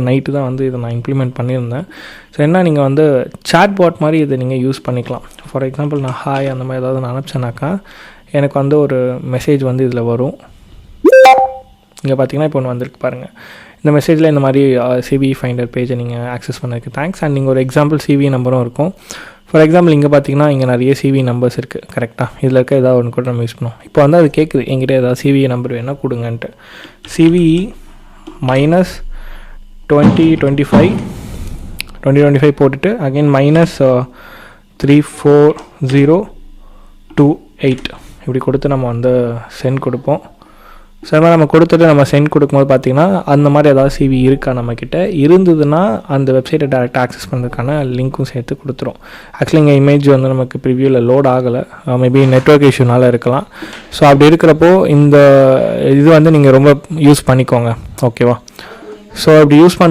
Night தான் வந்து இதை நான் இம்ப்ளிமெண்ட் பண்ணியிருந்தேன். ஸோ என்ன, நீங்கள் வந்து சாட் பாட் மாதிரி இதை நீங்கள் யூஸ் பண்ணிக்கலாம். ஃபார் எக்ஸாம்பிள் நான் ஹாய் அந்த மாதிரி ஏதாவது நான் அனுப்பிச்சேனாக்கா எனக்கு வந்து ஒரு மெசேஜ் வந்து இதில் வரும். இங்கே பார்த்தீங்கன்னா இப்போ ஒன்று வந்திருக்கு பாருங்கள். இந்த மெசேஜில் இந்த மாதிரி சிவி ஃபைண்டர் பேஜை நீங்கள் ஆக்சஸ் பண்ணதுக்கு தேங்க்ஸ். அண்ட் நீங்கள் ஒரு எக்ஸாம்பிள் சிவி நம்பரும் இருக்கும். ஃபார் எக்ஸாம்பிள் இங்கே பார்த்தீங்கன்னா இங்கே நிறைய சிவி நம்பர்ஸ் இருக்குது. கரெக்டாக இதில் இருக்க ஏதாவது ஒன்று கூட நம்ம யூஸ் பண்ணுவோம். இப்போ வந்து அது கேட்குது எங்கிட்ட ஏதாவது சிவி நம்பர் வேணால் கொடுங்கன்ட்டு. சிவி மைனஸ் 2025 போட்டுட்டு அகைன் மைனஸ் 34028 இப்படி கொடுத்து நம்ம வந்து சென்ட் கொடுப்போம். ஸோ அது மாதிரி நம்ம கொடுத்துட்டு நம்ம சென்ட் கொடுக்கும்போது பார்த்திங்கன்னா அந்த மாதிரி ஏதாவது சிவி இருக்கா நம்மக்கிட்ட இருந்ததுன்னா அந்த வெப்சைட்டை டேரெக்டாக ஆக்சஸ் பண்ணுறதுக்கான லிங்க்கும் சேர்த்து கொடுத்துரும். ஆக்சுவலி இங்கே இமேஜ் வந்து நமக்கு ப்ரிவியூவில் லோட் ஆகலை, மேபி நெட்வொர்க் இஷ்யூனால இருக்கலாம். ஸோ அப்படி இருக்கிறப்போ இந்த இது வந்து நீங்கள் ரொம்ப யூஸ் பண்ணிக்கோங்க, ஓகேவா? ஸோ அப்படி யூஸ் பண்ண